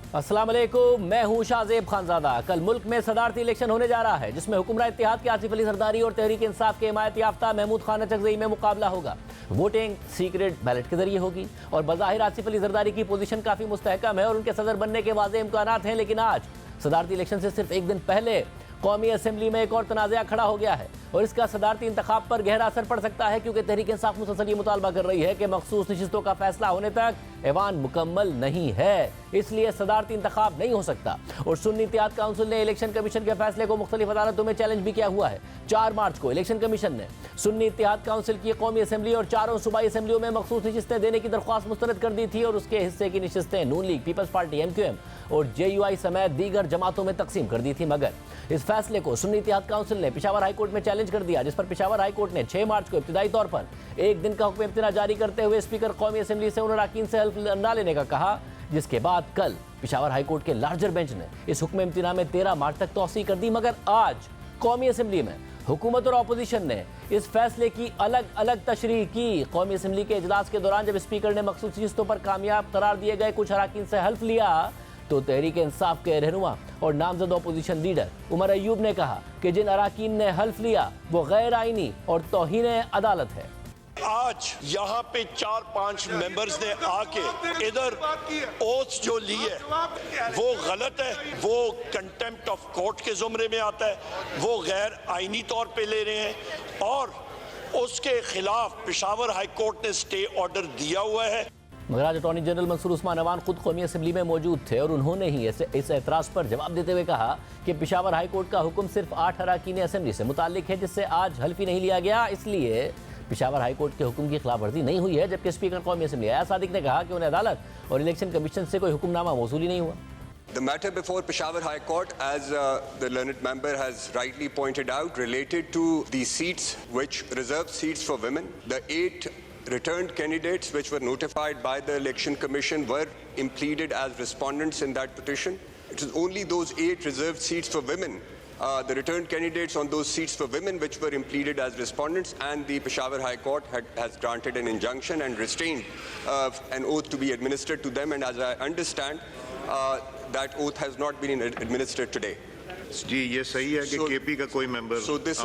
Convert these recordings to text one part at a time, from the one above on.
अस्सलाम वालेकुम, मैं हूं शाहजेब खानजादा। कल मुल्क में सदारती इलेक्शन होने जा रहा है जिसमें हुक्मरान इत्तेहाद के आसिफ अली जरदारी और तहरीक इंसाफ के हिमायत याफ्ता महमूद खान अचकजई में मुकाबला होगा। वोटिंग सीक्रेट बैलेट के जरिए होगी और बज़ाहिर आसिफ अली जरदारी की पोजीशन काफी मुस्तहकम है और उनके सदर बनने के वाज़ेह इम्कानात हैं। लेकिन आज सदारती इलेक्शन से सिर्फ एक दिन पहले कौमी असम्बली में एक और तनाज़ा खड़ा हो गया है और इसका सदारती इंतखाब पर गहरा असर पड़ सकता है, क्योंकि तहरीक इंसाफ मुसलसल ये मुतालबा कर रही है कि मखसूस नशिस्तों का फैसला होने तक ऐवान मुकम्मल नहीं है, इसलिए सदारती इंतखाब नहीं हो सकता। और सुन्नी इत्तेहाद काउंसिल ने इलेक्शन कमीशन के फैसले को मुख्तलिफ अदालतों में चैलेंज भी किया हुआ है। 4 मार्च को इलेक्शन कमीशन ने सुन्नी इत्तेहाद काउंसिल की कौमी असम्बली और 4 सूबाई असम्बलियों में मखसूस नशिस्तें देने की दरख्वास्त मुस्तरद कर दी थी और उसके हिस्से की नशिस्तें नून लीग, पीपल्स पार्टी, MQM और JUI समेत दीगर जमातों में तकसीम कर दी थी। मगर इस फैसले को सुन्नी इत्तेहाद काउंसिल ने पेशावर हाई कोर्ट में चैलेंज कर दिया, जिस पर पेशावर हाई कोर्ट ने 6 मार्च को इब्तिदाई तौर पर एक दिन का हुक्म इम्तना जारी करते हुए स्पीकर कौमी असम्बली से उन अरकान से हल्फ न लेने का कहा, जिसके बाद कल पेशावर हाई कोर्ट के लार्जर बेंच ने इस हुक्म इम्तना में 13 मार्च तक तौसीह कर दी। मगर आज कौमी असम्बली में हुकूमत और अपोजिशन ने इस फैसले की अलग अलग तशरीह की। कौमी असम्बली के इजलास के दौरान जब स्पीकर ने मखसूस नशिस्तों पर कामयाब करार दिए गए कुछ अरकान से हल्फ लिया तो तहरीक इंसाफ के रहनुमा और नामजद अपोजिशन लीडर उमर अयूब ने कहा कि जिन अरकान ने हल्फ लिया वो गैर आईनी और तौहीन अदालत है। आज यहाँ पे 4-5 मेंबर्स ने आके इधर ओथ जो ली है वो गलत है, वो कंटेम्प्ट ऑफ कोर्ट के जुमरे में आता है, वो गैर आईनी तौर पे ले रहे हैं और उसके खिलाफ पेशावर हाई कोर्ट ने स्टे ऑर्डर दिया हुआ है। मगर आज अटॉर्नी जनरल मंसूर उस्मान अवान खुद कौमी असम्बली में मौजूद थे और उन्होंने ही इस एतराज़ पर जवाब देते हुए कहा कि पेशावर हाई कोर्ट का हुक्म सिर्फ 8 अरकान असम्बली से मुताल्लिक है, जिससे आज हल्फ ही नहीं लिया गया, इसलिए पेशावर हाई कोर्ट के हुक्म की खिलाफ वर्जी नहीं हुई है। जबकि स्पीकर कौमी असम्बली आया सादिक ने कहा कि उन्हें अदालत और इलेक्शन कमीशन से कोई हुक्मनामा मौसूल ही नहीं हुआ। The matter before Peshawar High Court, as the learned member has rightly pointed out, related to the seats which reserved seats for women. The 8 returned candidates which were notified by the Election Commission were impleaded as respondents in that petition. It is only those 8 reserved seats for women, the returned candidates on those seats for women which were impleaded as respondents, and the Peshawar High Court has granted an injunction and restrained an oath to be administered to them, and as I understand, that oath has not been administered today. जी ये सही है कि KP का कोई member So this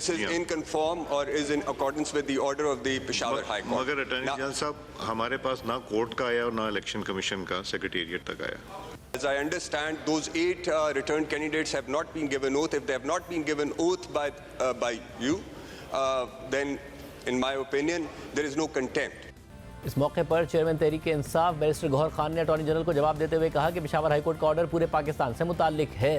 is in conform or is in accordance with the order of the Peshawar High Court. मगर attorney general साहब हमारे पास ना कोर्ट का आया और ना इलेक्शन कमीशन का सेक्रेटेरिएट तक आया। As I understand, those 8 returned candidates have not been given oath. If they have not been given oath by you, then in my opinion there is no contempt. इस मौके पर chairman Tehreek Insaf barrister Gauhar Khan ने attorney general को जवाब देते हुए कहा कि पेशावर हाई कोर्ट का ऑर्डर पूरे पाकिस्तान से मुताल्लिक है।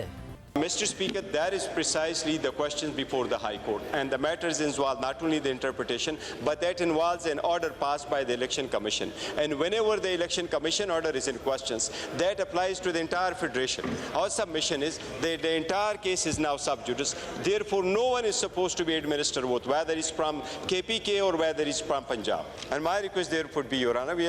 Mr. Speaker, that is precisely the questions before the High Court, and the matters involve not only the interpretation, but that involves an order passed by the Election Commission. And whenever the Election Commission order is in questions, that applies to the entire federation. Our submission is that the entire case is now sub judice. Therefore, no one is supposed to be administered oath, whether it's from KPK or whether it's from Punjab. And my request therefore be, Your Honor,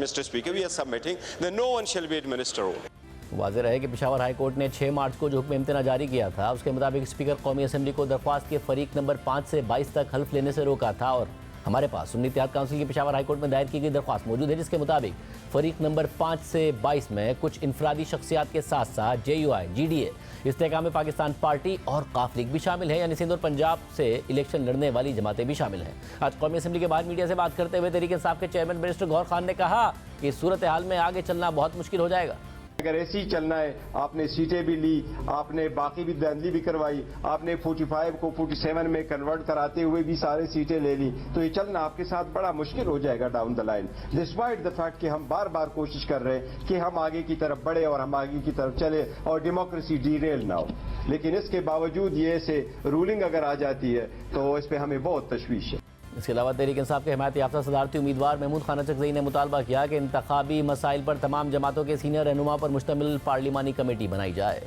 Mr. Speaker, we are submitting that no one shall be administered oath. वाज़ेह है कि Peshawar high court ने 6 मार्च को जो हुक्म इम्तना जारी किया था उसके मुताबिक स्पीकर कौमी असम्बली को दरख्वास्त के फरीक नंबर 5 से 22 तक हल्फ लेने से रोका था और हमारे पास सुन्नी इत्तेहाद काउंसिल की पेशावर हाई कोर्ट में दायर की गई दरख्वास्त मौजूद है, जिसके मुताबिक फरीक नंबर 5 से 22 में कुछ इनफरादी शख्सियात के साथ साथ JUI, GDA, इस्तेहकाम पाकिस्तान पार्टी और काफ लीग भी शामिल है, यानी सिंध और पंजाब से इलेक्शन लड़ने वाली जमातें भी शामिल हैं। आज कौमी असम्बली के बाहर मीडिया से बात करते हुए तहरीक इंसाफ के चेयरमैन बैरिस्टर गौहर खान ने कहा कि इस सूरत हाल में आगे चलना बहुत मुश्किल हो जाएगा। अगर ऐसे ही चलना है, आपने सीटें भी ली, आपने बाकी भी धांधली भी करवाई, आपने 45 को 47 में कन्वर्ट कराते हुए भी सारे सीटें ले ली, तो ये चलना आपके साथ बड़ा मुश्किल हो जाएगा down the line. Despite the fact कि हम बार बार कोशिश कर रहे हैं कि हम आगे की तरफ बढ़े और हम आगे की तरफ चले और डेमोक्रेसी डीरेल ना हो, लेकिन इसके बावजूद ये से रूलिंग अगर आ जाती है तो इस पर हमें बहुत तशवीश है। इसके अलावा तहरीक इंसाफ के हिमायत याफ्ता सदारती उम्मीदवार महमूद खान अचकजई ने मुतालबा किया कि इंतखाबी मसाइल पर तमाम जमातों के सीनियर रहनुमा पर मुश्तमिल पार्लिमानी कमेटी बनाई जाए।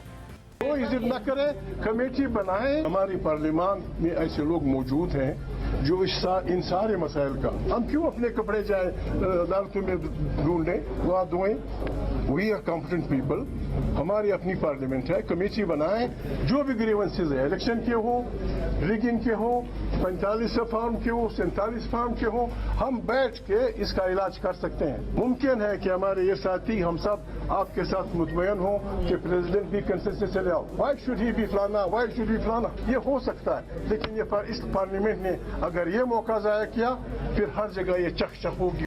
वो इज्जत न करे, कमेटी बनाए। हमारी पार्लिमान में ऐसे लोग मौजूद हैं जो इन सारे मसाइल का, हम क्यों अपने कपड़े जाए अदालतों में ढूंढें, वहाँ धोएं। वी आर कॉम्पिटेंट पीपल, हमारी अपनी पार्लियामेंट है, कमेटी बनाए, जो भी ग्रीवेंसेज है, इलेक्शन के हो, रिगिंग के हो, 45 फार्म के हो, 47 फार्म के हो, हम बैठ के इसका इलाज कर सकते हैं। मुमकिन है कि हमारे ये साथी हम सब आपके साथ मुतमईन हो कि प्रेसिडेंट भी कंसेंसस से ले आओ। वाई शुड ही बी फलाना, वाई शुड बी फलाना, ये हो सकता है, लेकिन ये इस पार्लियामेंट ने अगर ये मौका ज़ाया किया फिर हर जगह ये चक होगी।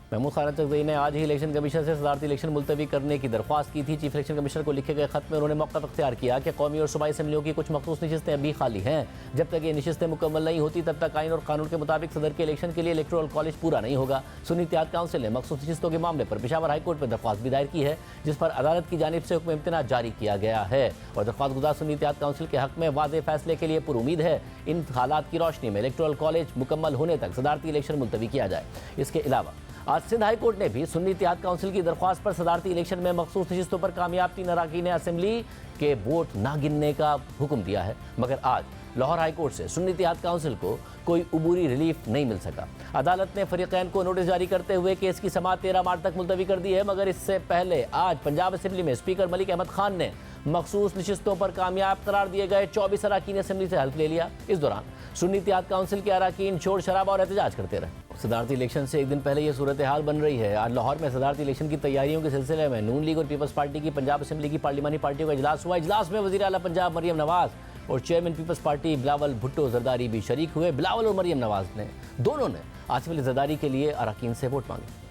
महमूद खान चकजई ने आज ही इलेक्शन कमीशन से सदारती इलेक्शन मुलतवी करने की दरख्वास्त की थी। चीफ इलेक्शन कमिश्नर को लिखे गए खत में उन्होंने मौका अख्तियार किया कि कौमी और सूबाई असम्बलियों की कुछ मखसूस नशिस्तें अभी खाली हैं। जब तक ये नशिस्तें मुकम्मल नहीं होती तब तक आइन और कानून के मुताबिक सदर के इलेक्शन के लिए इलेक्टोरल कॉलेज पूरा नहीं होगा। सुन्नी इत्तेहाद काउंसिल ने मखसूस नशिस्तों के मामले पर पेशावर हाईकोर्ट में दरख्वास्त भी दायर की है, जिस पर अदालत की जानिब से हुक्म इम्तना जारी किया गया है और दरख्वास्त गुजार सुन्नी इत्तेहाद काउंसिल के हक में वाज़ेह फैसले के लिए पुरुमीद है। इन हालात की रोशनी में इलेक्टोरल कॉलेज मुकम्मल होने तक सदारती इलेक्शन मुलतवी किया जाए। इसके अलावा आज सिंध हाई कोर्ट ने भी सुन्नी इत्तेहाद काउंसिल की दरख्वास्त पर सदारती इलेक्शन में मखसूस नशिस्तों पर कामयाब 3 अरकान असम्बली के वोट ना गिनने का हुक्म दिया है, मगर आज लाहौर हाई कोर्ट से सुन्नी इत्तेहाद काउंसिल को कोई उबूरी रिलीफ नहीं मिल सका। अदालत ने फरीकैन को नोटिस जारी करते हुए केस की समाअत 13 मार्च तक मुलतवी कर दी है, मगर इससे पहले आज पंजाब असम्बली में स्पीकर मलिक अहमद खान ने मखसूस नशिस्तों पर कामयाब करार दिए गए 24 अरकान असम्बली से हल्फ ले लिया। इस दौरान सुन्नी इत्तेहाद काउंसिल के अरकान शोर शराबा और एहतजाज करते रहे। सदारती इलेक्शन से एक दिन पहले ये सूरत हाल बन रही है। आज लाहौर में सदारती इलेक्शन की तैयारियों के सिलसिले में नून लीग और पीपल्स पार्टी की पंजाब असम्बली की पार्लिमानी पार्टियों का इजलास हुआ। इजलास में वज़ीर आला पंजाब मरियम नवाज और chairman Peoples Party Bilawal Bhutto Zardari भी शरीक हुए। बिलावल और मरियम नवाज ने दोनों ने आसिफ अली जरदारी के लिए अरकान से वोट मांगे।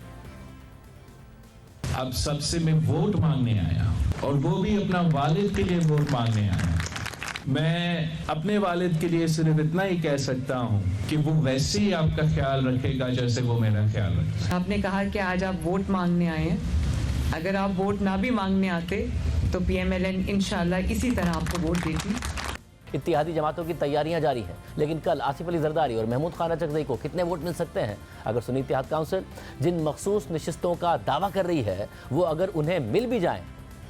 अब सबसे मैं वोट मांगने आया और वो भी अपना वालिद के लिए वोट मांगने आया। मैं अपने वालिद के लिए सिर्फ इतना ही कह सकता हूँ कि वो वैसे ही आपका ख्याल रखेगा जैसे वो मेरा ख्याल रखेगा। आपने कहा कि आज आप वोट मांगने आए हैं, अगर आप वोट ना भी मांगने आते तो PMLN इंशाल्लाह इसी तरह आपको वोट देती। इत्तेहादी जमातों की तैयारियां जारी हैं, लेकिन कल आसिफ अली जरदारी और महमूद खान चकजई को कितने वोट मिल सकते हैं? अगर सुन्नी इत्तेहाद काउंसिल जिन मखसूस नशिस्तों का दावा कर रही है वो अगर उन्हें मिल भी जाएं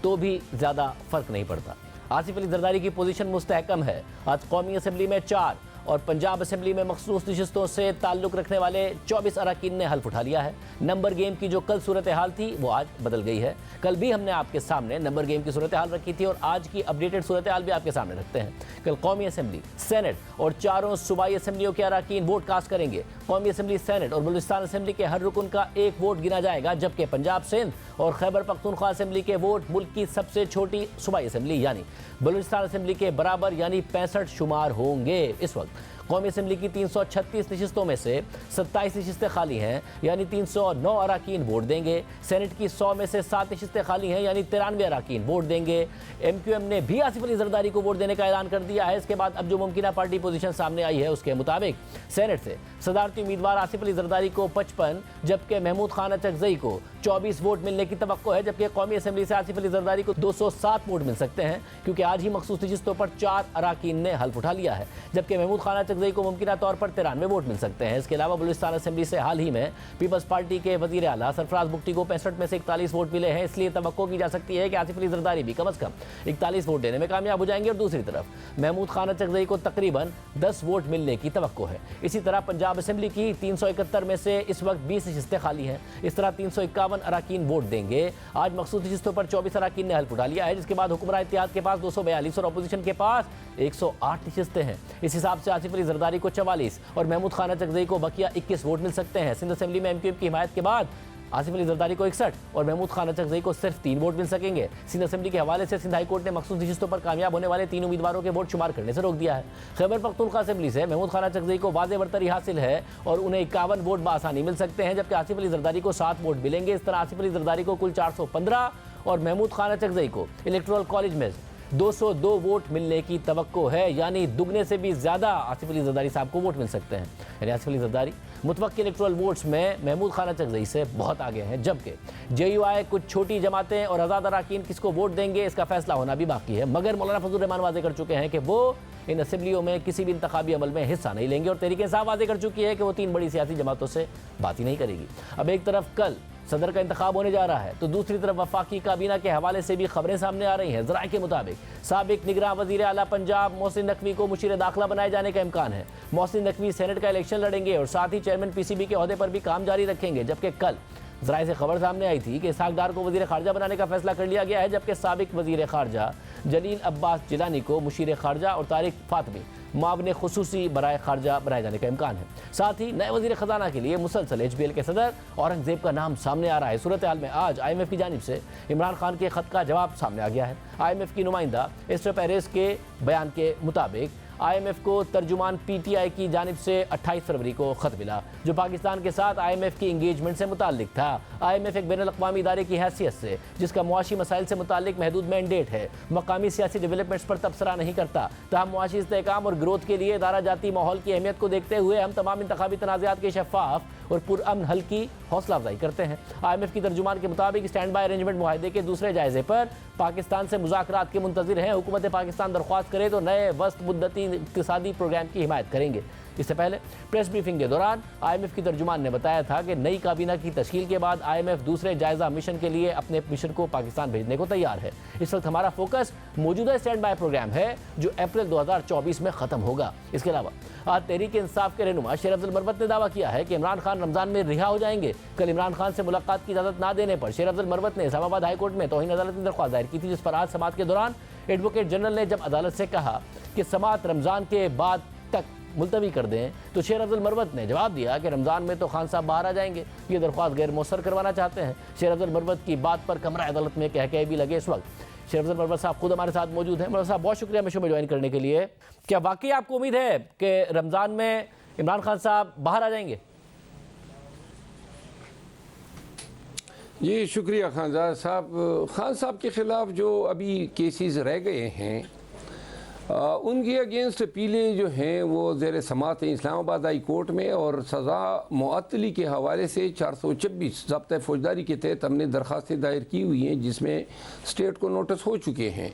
तो भी ज़्यादा फ़र्क नहीं पड़ता। आसिफ अली जरदारी की पोजीशन मुस्तहकम है। आज कौमी असम्बली में 4 और पंजाब असम्बली में मखसूस नशिस्तों से ताल्लुक़ रखने वाले 24 अरकान ने हल्फ उठा लिया है। नंबर गेम की जो कल सूरत हाल थी वो आज बदल गई है। कल भी हमने आपके सामने नंबर गेम की सूरत हाल रखी थी और आज की अपडेटेड सूरत हाल भी आपके सामने रखते हैं। कल कौमी असम्बली, सेनेट और चारों सूबाई असम्बलियों के अरकान वोट कास्ट करेंगे। कौमी असम्बली, सेनेट और बलूचिस्तान असम्बली के हर रुकन का एक वोट गिना जाएगा, जबकि पंजाब, सिंध और खैबर पख्तूनख्वा असम्बली के वोट मुल्क की सबसे छोटी सूबाई असम्बली यानी बलूचिस्तान असम्बली के बराबर यानी 65 शुमार होंगे। इस वक्त कौमी असम्बली की 336 नशिस्तों में से 27 नशिस्तें खाली हैं, यानी 309 अरकान वोट देंगे। सेनेट की 100 में से 7 नशिस्तें खाली हैं, यानी 93 अरकान वोट देंगे। MQM ने भी आसिफ अली जरदारी को वोट देने का ऐलान कर दिया है। इसके बाद अब जो मुमकिन पार्टी पोजीशन सामने आई है उसके मुताबिक सेनेट से सदारती उम्मीदवार आसिफ अली जरदारी को 55 जबकि महमूद खान चकजई को 24 वोट मिलने की तवक्को है, जबकि कौमी असम्बली से आसिफ अली जरदारी को 207 वोट मिल सकते हैं, क्योंकि आज ही मखसूस नशिस्तों पर 4 अरकान ने हल्फ उठा लिया है, जबकि महमूद खान चकजई को मुमकिन तौर पर 93 वोट मिल सकते हैं। इसके अलावा बलूचिस्तान असम्बली से हाल ही में पीपल्स पार्टी के वजीर आला सरफराज बुगटी को 65 में से 41 वोट मिले हैं, इसलिए तवक्को की जा सकती है कि आसिफ अली जरदारी भी कम अज कम 41 वोट देने में कामयाब हो जाएंगे और दूसरी तरफ महमूद खान चकजई को तकरीबन 10 वोट मिलने की तवक्को है। इसी तरह पंजाब असम्बली की 371 में से इस वक्त 20 नशिस्तें खाली हैं। इस तरह 351 अरकान वोट देंगे। आज मखसूस नशिस्तों पर 24 अरकान ने हल्फ उठा लिया है, जिसके बाद हुक्मरान इत्तेहाद के पास 242 और अपोजिशन के पास 108 नशिस्तें हैं। इस हिसाब से आसिफ अली जरदारी को 44 और महमूद खान चकजई को बकिया 21 वोट मिल सकते हैं। सिंध असम्बली में MQM की हिमायत के बाद आसिफ अली जरदारी को 61 और महमूद खान चकजई को सिर्फ 3 वोट मिल सकेंगे। सिंध असम्बली के हवाले से सिंध हाई कोर्ट ने मखसूस नशिस्तों पर कामयाब होने वाले 3 उम्मीदवारों के वोट शुमार करने से रोक दिया है। खैबर पख्तूनख्वा असम्बली से महमूद खान चकजई को वाज़ेह बरतरी हासिल है और उन्हें 51 वोट बआसानी मिल सकते हैं, जबकि आसिफ अली जरदारी को 7 वोट मिलेंगे। इस तरह आसिफ अली जरदारी को कुल 415 और महमूद खान चकजई को इलेक्टोरल कॉलेज में 202 वोट मिलने की तवक्को है, यानी दुगने से भी ज़्यादा आसिफ अली जरदारी साहब को वोट मिल सकते हैं। यानी आसिफ अली जरदारी मुतवक्किल इलेक्टोरल वोट्स में महमूद खान चकजई से बहुत आगे हैं, जबकि JUI, कुछ छोटी जमातें और आज़ाद अरकान किसको वोट देंगे इसका फैसला होना भी बाकी है। मगर मौलाना फजल रहमान वाज़ेह कर चुके हैं कि वो इन असम्बलियों में किसी भी इंतखाबी अमल में हिस्सा नहीं लेंगे और तहरीक इंसाफ वाज़ेह कर चुकी है कि वो 3 बड़ी सियासी जमातों से बात ही नहीं करेगी। अब एक तरफ कल सदर का इंतखाब होने जा रहा है, तो दूसरी तरफ वफाकी काबीना के हवाले से भी खबरें सामने आ रही हैं। ज़राए के मुताबिक साबिक निगरान वज़ीर आला पंजाब मोहसिन नकवी को मुशीर दाखिला बनाए जाने का इम्कान है। मोहसिन नकवी सेनेट का इलेक्शन लड़ेंगे और साथ ही चेयरमैन PCB के ओहदे पर भी काम जारी रखेंगे, जबकि कल ज़राए से खबर सामने आई थी कि इसहाक डार को वज़ीर ख़ारजा बनाने का फैसला कर लिया गया है, जबकि साबिक वज़ीर ख़ारजा जलील अब्बास जिलानी को मुशीर ख़ारजा और तारिक फातमी मामले खुसूसी बराए खारजा बनाए जाने का इम्कान है। साथ ही नए वजीर खजाना के लिए मुसलसल HBL के सदर औरंगजेब का नाम सामने आ रहा है। सूरत हाल में आज IMF की जानिब से इमरान खान के खत का जवाब सामने आ गया है। IMF की नुमाइंदा एस्टर पेरेस के बयान के मुताबिक IMF को तर्जुमान PTI की जानिब से 28 फरवरी को खत मिला, जो पाकिस्तान के साथ IMF की इंगेजमेंट से मुताल्लिक था। IMF एक बैनुल-अक़वामी इदारे की हैसियत से, जिसका मुआशी मसाइल से मुताल्लिक महदूद मैंडेट है, मकामी सियासी डेवलपमेंट्स पर तबसरा नहीं करता। ताहम मुआशी इस्तेहकाम और ग्रोथ के लिए इदारा जाती माहौल की अहमियत को देखते हुए हम तमाम इंतखाबी तनाज़ात के शफ़ाफ और पुरअमन हल की हौसला अफजाई करते हैं। IMF की तर्जुमान के मुताबिक स्टैंड बाई अरेंजमेंट मुआहदे के दूसरे जायजे पर पाकिस्तान से मुज़ाकरात के मुंतज़िर हैं। हुकूमत पाकिस्तान दरख्वास्त करे तो नए वस्त मुद्दती इक़्तिसादी प्रोग्राम की हिमायत करेंगे। इससे पहले प्रेस ब्रीफिंग के दौरान IMF की तर्जुमान ने बताया था कि नई काबीना की तश्कील के बाद IMF दूसरे जायजा मिशन के लिए अपने मिशन को पाकिस्तान भेजने को तैयार है। इस वक्त हमारा फोकस मौजूदा स्टैंड बाय प्रोग्राम है, जो अप्रैल 2024 में ख़त्म होगा। इसके अलावा आज तहरीक इंसाफ के रहनुमा शेर अफजल मरवत ने दावा किया है कि इमरान खान रमज़ान में रिहा हो जाएंगे। कल इमरान खान से मुलाकात की इजाज़त ना देने पर शेर अफजल मरवत ने इस्लामाबाद हाई कोर्ट में तौहीन अदालत की दरख्वास्त दायर की थी, जिस पर आज समाअत के दौरान एडवोकेट जनरल ने जब अदालत से कहा कि समाअत रमज़ान के बाद तक मुलतवी कर दें, तो शेर अफजल मरवत ने जवाब दिया कि रमज़ान में तो खान साहब बाहर आ जाएंगे, ये दरख्वास्त गैर मौसर करवाना चाहते हैं। शेर अफजल मरवत की बात पर कमरा अदालत में कह भी लगे। इस वक्त शेर अफजल मरवत साहब खुद हमारे साथ मौजूद हैं। मरवत साहब, बहुत शुक्रिया हमें शो में ज्वाइन करने के लिए। क्या वाकई आपको उम्मीद है कि रमज़ान में इमरान खान साहब बाहर आ जाएंगे? जी शुक्रिया खान साहब के ख़िलाफ़ जो अभी केसेस रह गए हैं, उनके अगेंस्ट अपीलें जो हैं वो ज़ेर समात हैं इस्लामाबाद हाई कोर्ट में, और सज़ा मुअत्तली के हवाले से 426 ज़ब्ता फौजदारी के तहत हमने दरख्वास्तें दायर की हुई हैं, जिसमें स्टेट को नोटिस हो चुके हैं।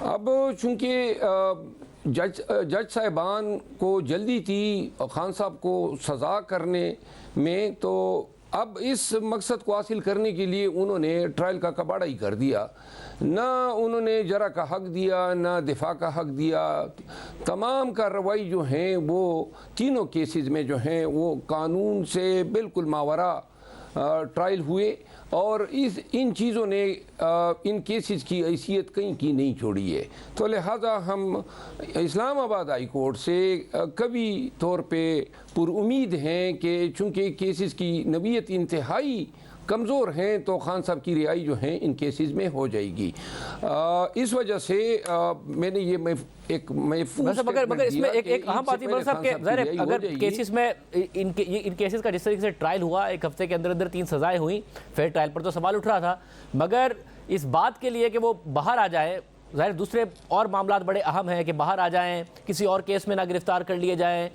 अब चूँकि जज साहिबान को जल्दी थी खान साहब को सज़ा करने में, तो अब इस मकसद को हासिल करने के लिए उन्होंने ट्रायल का कबाड़ा ही कर दिया। ना उन्होंने जरा का हक दिया, ना दिफा का हक दिया। तमाम कार्रवाई जो हैं वो तीनों केसेस में जो हैं वो कानून से बिल्कुल मावरा ट्रायल हुए, और इन चीज़ों ने इन केसेस की हैसियत कहीं की नहीं छोड़ी है। तो लिहाजा हम इस्लामाबाद हाई कोर्ट से कभी तौर पे पुरुमीद हैं कि चूँकि केसेस की नवीयत इंतहाई कमज़ोर हैं, तो खान साहब की रिहाई जो है इन केसेस में हो जाएगी। इस वजह से मैंने ये मगर इसमें एक अहम बात है साहब कि अगर केसेस में इन केसेस का जिस तरीके से ट्रायल हुआ, एक हफ्ते के अंदर अंदर 3 सज़ाएं हुई, फेयर ट्रायल पर तो सवाल उठ रहा था, मगर इस बात के लिए कि वो बाहर आ जाए, ज़ाहिर दूसरे और मामला बड़े अहम हैं कि बाहर आ जाएं, किसी और केस में ना गिरफ्तार कर लिए जाएं,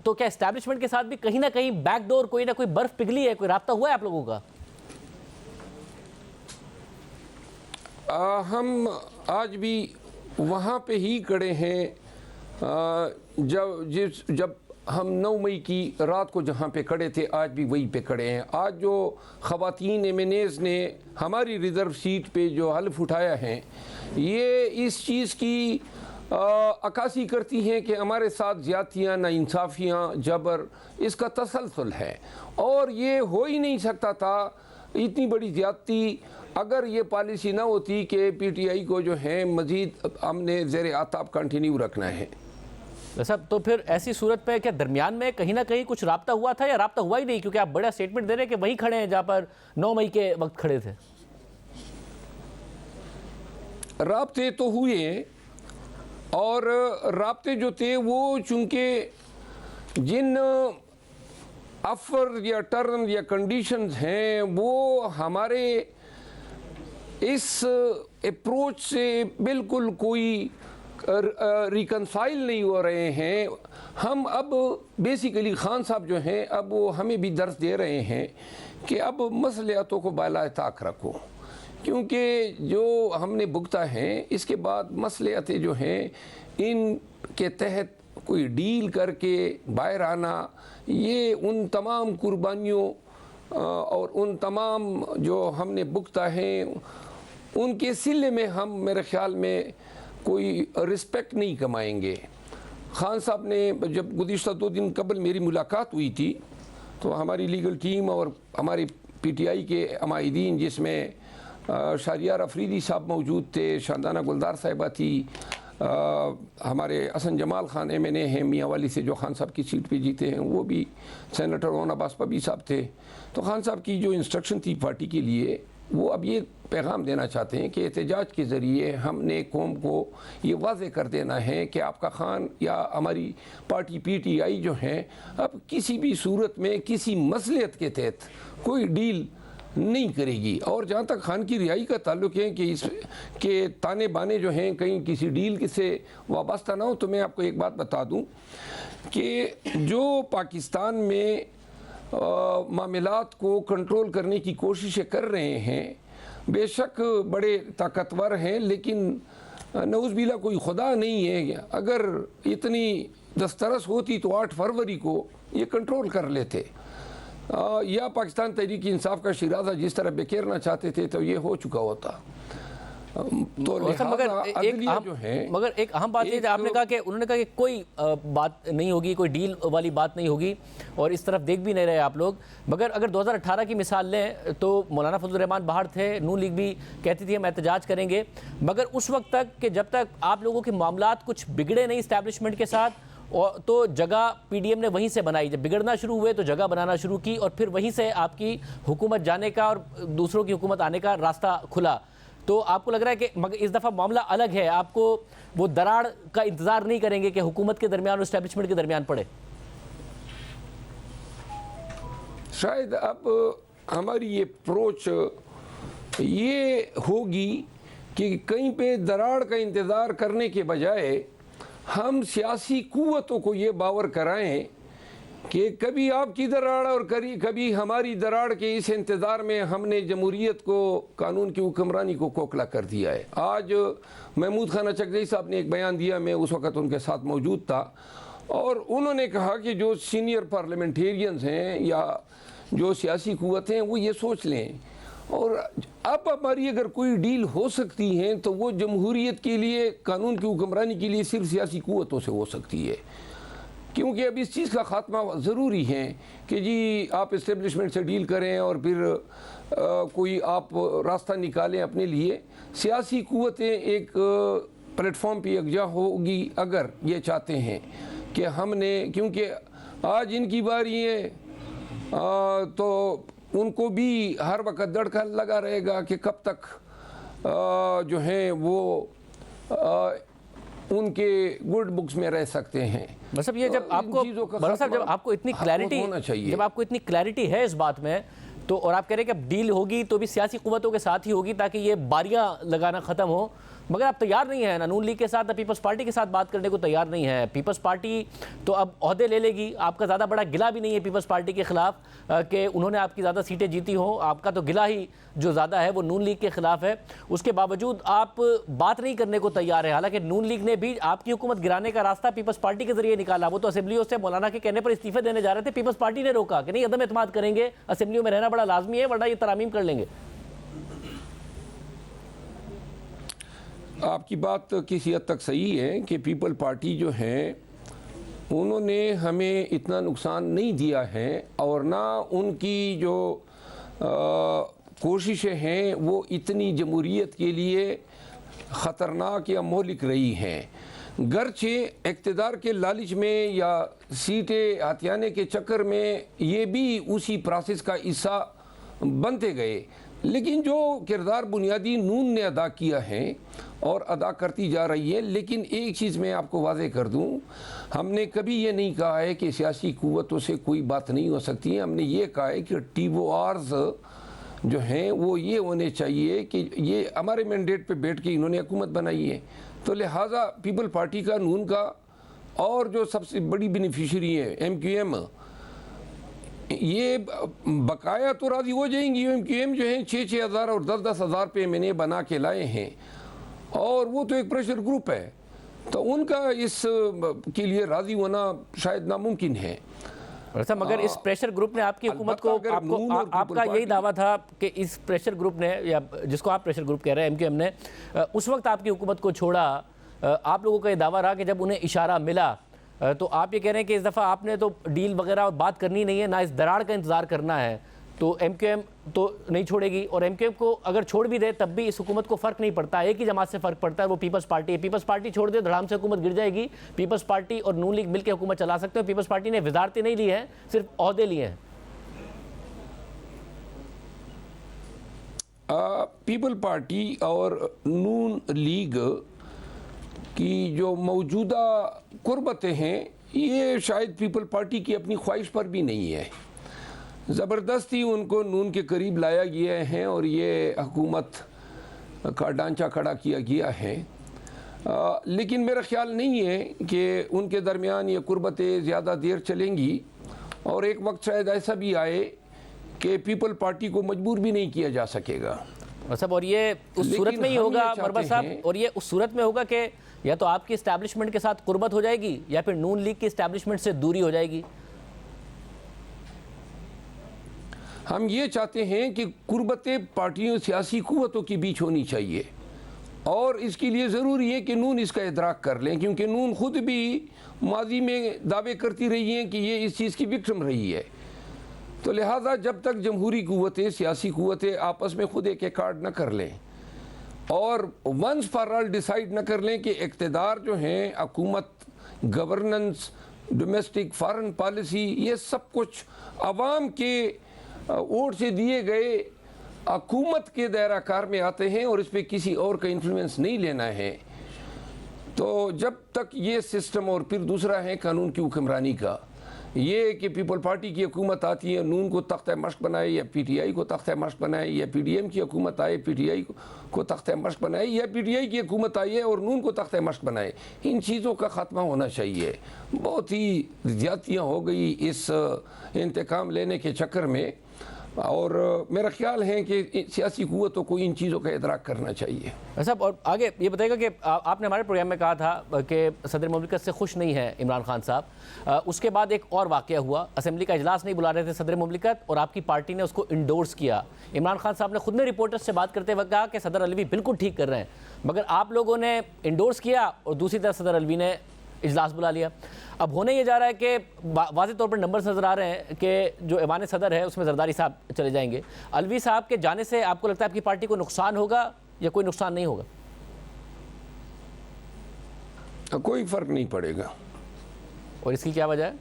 तो क्या एस्टैब्लिशमेंट के साथ भी कहीं ना कहीं बैकडोर कोई ना कोई बर्फ पिघली है? कोई राब्ता हुआ है आप लोगों का? हम आज भी वहाँ पे ही खड़े हैं जब हम 9 मई की रात को जहाँ पे खड़े थे, आज भी वहीं पे खड़े हैं। आज जो ख़वातीन MNAs ने हमारी रिज़र्व सीट पे जो हल्फ उठाया है, ये इस चीज़ की अक्कासी करती हैं कि हमारे साथ ज़्यादतियाँ, नाइंसाफ़ियाँ, जबर, इसका तसलसल है, और ये हो ही नहीं सकता था इतनी बड़ी ज़्यादती अगर ये पॉलिसी ना होती कि PTI को जो है मज़ीद हमने ज़ेर आताब कंटिन्यू रखना है। वैसा तो फिर ऐसी सूरत पे क्या दरमियान में कहीं ना कहीं कुछ राब्ता हुआ था, या राब्ता हुआ ही नहीं? क्योंकि आप बड़ा स्टेटमेंट दे रहे हैं कि वहीं खड़े हैं जहाँ पर 9 मई के वक्त खड़े थे। राब्ते तो हुए, और राब्ते जो थे वो चूँकि जिन ऑफर या टर्म या कंडीशंस हैं वो हमारे इस अप्रोच से बिल्कुल कोई रिकनसाइल नहीं हो रहे हैं। हम अब बेसिकली खान साहब जो हैं अब वो हमें भी दर्ज दे रहे हैं कि अब मसलियातों को बाला ताक रखो, क्योंकि जो हमने भुगता है इसके बाद मसलियातें जो हैं इन के तहत कोई डील करके बाहर आना, ये उन तमाम कुर्बानियों और उन तमाम जो हमने भुगता है उनके सिले में हम मेरे ख्याल में कोई रिस्पेक्ट नहीं कमाएंगे। खान साहब ने जब गुज़िश्ता 2 दिन कबल मेरी मुलाकात हुई थी, तो हमारी लीगल टीम और हमारी PTI के अमायदीन, जिसमें शाहरियार अफरीदी साहब मौजूद थे, शादाना गुलदार साहिबा थी, हमारे हसन जमाल खान MNA हैं मियाँ वाली से, जो खान साहब की सीट पे जीते हैं, वो भी सेनेटर ओन अब्बास पबी साहब थे। तो खान साहब की जो इंस्ट्रक्शन थी पार्टी के लिए, वो अब ये पैगाम देना चाहते हैं कि एहतजाज के ज़रिए हमने कौम को ये वाज़े कर देना है कि आपका खान या हमारी पार्टी PTI जो है अब किसी भी सूरत में किसी मसलियत के तहत कोई डील नहीं करेगी। और जहाँ तक खान की रिहाई का ताल्लुक़ है कि इसके ताने बाने जो हैं कहीं किसी डील से वाबस्ता ना हो, तो मैं आपको एक बात बता दूँ कि जो पाकिस्तान में मामलात को कंट्रोल करने की कोशिशें कर रहे हैं, बेशक बड़े ताकतवर हैं, लेकिन नऊज़बिल्ला कोई खुदा नहीं है। अगर इतनी दस्तरस होती तो 8 फरवरी को ये कंट्रोल कर लेते, या पाकिस्तान तहरीक इंसाफ का शिराजा जिस तरह बिखेरना चाहते थे तो ये हो चुका होता। तो मगर एक अहम बात ये, आपने कहा कि उन्होंने कहा कि कोई बात नहीं होगी, कोई डील वाली बात नहीं होगी, और इस तरफ देख भी नहीं रहे आप लोग। मगर अगर 2018 की मिसाल लें तो मौलाना फजल रहमान बाहर थे, नून लीग भी कहती थी हम एहतजाज करेंगे, मगर उस वक्त तक कि जब तक आप लोगों के मामलात कुछ बिगड़े नहीं इस्टेब्लिशमेंट के साथ, और तो जगह PDM ने वहीं से बनाई। जब बिगड़ना शुरू हुए तो जगह बनाना शुरू की, और फिर वहीं से आपकी हुकूमत जाने का और दूसरों की हुकूमत आने का रास्ता खुला। तो आपको लग रहा है कि मगर इस दफ़ा मामला अलग है, आपको वो दरार का इंतज़ार नहीं करेंगे कि हुकूमत के दरमियान और इस्टेब्लिशमेंट के दरमियान पड़े? शायद अब हमारी ये अप्रोच ये होगी कि कहीं पे दरार का इंतज़ार करने के बजाय हम सियासी कुव्वतों को ये बावर कराएं कि कभी आपकी दरार और कभी हमारी दरार के इस इंतज़ार में हमने जमहूरियत को, कानून की हुक्मरानी को खोखला कर दिया है। आज महमूद खान अचकज़ई साहब ने एक बयान दिया, मैं उस वक़्त उनके साथ मौजूद था, और उन्होंने कहा कि जो सीनियर पार्लियामेंटेरियंस हैं या जो सियासी कुव्वत हैं वो ये सोच लें, और अब हमारी अगर कोई डील हो सकती है तो वो जमहूरियत के लिए, कानून की हुक्मरानी के लिए सिर्फ सियासी कुव्वतों से हो सकती है। क्योंकि अब इस चीज़ का ख़ात्मा ज़रूरी है कि जी आप इस्टेब्लिशमेंट से डील करें और फिर कोई आप रास्ता निकालें अपने लिए। सियासी कुव्वतें एक प्लेटफॉर्म पे यकजा होगी अगर ये चाहते हैं कि हमने, क्योंकि आज इनकी बारी है तो उनको भी हर वक्त दड़का लगा रहेगा कि कब तक जो है वो उनके गुड बुक्स में रह सकते हैं। मतलब ये जब आपको जब आपको इतनी क्लैरिटी, जब आपको इतनी क्लैरिटी है इस बात में, तो और आप कह रहे हैं कि अब डील होगी तो भी सियासी कुव्वतों के साथ ही होगी ताकि ये बारियां लगाना ख़त्म हो, मगर आप तैयार नहीं है ना नून लीग के साथ, ना पीपल्स पार्टी के साथ बात करने को तैयार नहीं है। पीपल्स पार्टी तो अब ओहदे ले लेगी, आपका ज़्यादा बड़ा गिला भी नहीं है पीपल्स पार्टी के ख़िलाफ़ कि उन्होंने आपकी ज़्यादा सीटें जीती हों, आपका तो गिला ही जो ज़्यादा है वो नून लीग के ख़िलाफ़ है। उसके बावजूद आप बात नहीं करने को तैयार है, हालांकि नून लीग ने भी आपकी हुकूमत गिराने का रास्ता पीपल्स पार्टी के ज़रिए निकाला। वो तो असेंबलियों से मौलाना के कहने पर इस्तीफे देने जा रहे थे, पीपल्स पार्टी ने रोका कि नहीं, अदम एतमाद करेंगे, असेंबलियों में रहना बड़ा लाजमी है वरना ये तरामीम कर लेंगे। आपकी बात किसी हद तक सही है कि पीपल पार्टी जो है उन्होंने हमें इतना नुकसान नहीं दिया है, और ना उनकी जो कोशिशें हैं वो इतनी जमहूरियत के लिए ख़तरनाक या मोहलिक रही हैं। गर्चे इक़्तिदार के लालच में या सीटें हथियाने के चक्कर में ये भी उसी प्रोसेस का हिस्सा बनते गए, लेकिन जो किरदार बुनियादी नून ने अदा किया है और अदा करती जा रही है। लेकिन एक चीज़ मैं आपको वाज़े कर दूं, हमने कभी ये नहीं कहा है कि सियासी कुव्वतों से कोई बात नहीं हो सकती है। हमने ये कहा है कि TORs जो हैं वो ये होने चाहिए कि ये हमारे मैंडेट पे बैठ के इन्होंने हुकूमत बनाई है, तो लिहाजा पीपल पार्टी का, नून का, और जो सबसे बड़ी बेनिफिशरी है MQM, ये बकाया तो राज़ी हो जाएंगी। MQM जो है 6-6 हज़ार और 10-10 हज़ार पे मैंने बना के लाए हैं, और वो तो एक प्रेशर ग्रुप है, तो उनका इस के लिए राज़ी होना शायद नामुमकिन है। अच्छा, मगर इस प्रेशर ग्रुप ने आपकी हुकूमत को, आपका यही दावा था कि इस प्रेशर ग्रुप ने, या जिसको आप प्रेशर ग्रुप कह रहे हैं, MQM ने उस वक्त आपकी हुकूमत को छोड़ा। आप लोगों का ये दावा रहा कि जब उन्हें इशारा मिला, तो आप ये कह रहे हैं कि इस दफ़ा आपने तो डील वगैरह बात करनी नहीं है, ना इस दरार का इंतज़ार करना है, तो MQM तो नहीं छोड़ेगी, और एमक्यूएम को अगर छोड़ भी दे तब भी इस हुकूमत को फ़र्क नहीं पड़ता, एक ही जमात से फ़र्क पड़ता है, वो पीपल्स पार्टी है। पीपल्स पार्टी छोड़ दे धड़ाम से हुकूमत गिर जाएगी। पीपल्स पार्टी और नून लीग मिलकर हुकूमत चला सकते हैं। पीपल्स पार्टी ने वजारतें नहीं ली हैं, सिर्फ ओहदे लिए हैं। पीपल पार्टी और नून लीग की जो मौजूदा कुर्बतें हैं, ये शायद पीपल पार्टी की अपनी ख्वाहिश पर भी नहीं है। ज़बरदस्ती उनको नून के करीब लाया गया है और ये हुकूमत का ढांचा खड़ा किया गया है। लेकिन मेरा ख्याल नहीं है कि उनके दरमियान ये कुर्बतें ज़्यादा देर चलेंगी, और एक वक्त शायद ऐसा भी आए कि पीपल पार्टी को मजबूर भी नहीं किया जा सकेगा। और ये उस सूरत में ही होगा मरबा साहब, और ये उस सूरत में होगा कि या तो आपकी इस्टेब्लिशमेंट के साथ कुर्बत हो जाएगी या फिर नून लीग की इस्टेब्लिशमेंट से दूरी हो जाएगी। हम ये चाहते हैं कि कुर्बतें पार्टियों सियासी कुव्वतों के बीच होनी चाहिए, और इसके लिए ज़रूरी है कि नून इसका इदराक कर लें, क्योंकि नून खुद भी माजी में दावे करती रही हैं कि ये इस चीज़ की विक्टिम रही है। तो लिहाजा जब तक जमहूरी कुव्वतें, सियासी कुव्वतें आपस में खुद एक कार्ड न कर लें और वंस फॉर ऑल डिसाइड न कर लें कि इक़्तिदार जो हैं, हुकूमत, गवर्नेंस, डोमेस्टिक फॉरेन पॉलिसी, ये सब कुछ अवाम के वोट से दिए गए हुकूमत के दायरा कार में आते हैं और इस पर किसी और का इन्फ्लुएंस नहीं लेना है। तो जब तक ये सिस्टम, और फिर दूसरा है कानून की हुक्मरानी का, ये कि पीपल पार्टी की हुकूमत आती है, नून को तख्ता मश्क बनाए, या पीटीआई को तख्ता मश्क बनाए, या पीडीएम की हुकूमत आए, पीटीआई को तख्ता मश्क बनाए, या पीटीआई की हुकूमत आई है और नून को तख्ता मश्क बनाए, इन चीज़ों का ख़त्मा होना चाहिए। बहुत ही ज़्यादतियाँ हो गई इस इंतकाम लेने के चक्कर में, और मेरा ख्याल है कि सियासी कुव्वतों को इन चीज़ों का इदराक करना चाहिए। साहब, और आगे ये बताइएगा कि आपने हमारे प्रोग्राम में कहा था कि सदर मुमलिकत से खुश नहीं है इमरान खान साहब। उसके बाद एक और वाक़या हुआ, असेंबली का इजलास नहीं बुला रहे थे सदर मुमलिकत, और आपकी पार्टी ने उसको इंडोर्स किया। इमरान खान साहब ने खुद ने रिपोर्टर्स से बात करते वक्त कहा कि सदर अलवी बिल्कुल ठीक कर रहे हैं, मगर आप लोगों ने इंडोर्स किया और दूसरी तरफ सदर अलवी ने इजलास बुला लिया। अब होने ये जा रहा है कि वाज़े तौर पर नंबर्स नज़र आ रहे हैं कि जो ऐवान सदर है उसमें जरदारी साहब चले जाएंगे। अलवी साहब के जाने से आपको लगता है आपकी पार्टी को नुकसान होगा या कोई नुकसान नहीं होगा? कोई फ़र्क नहीं पड़ेगा। और इसकी क्या वजह है?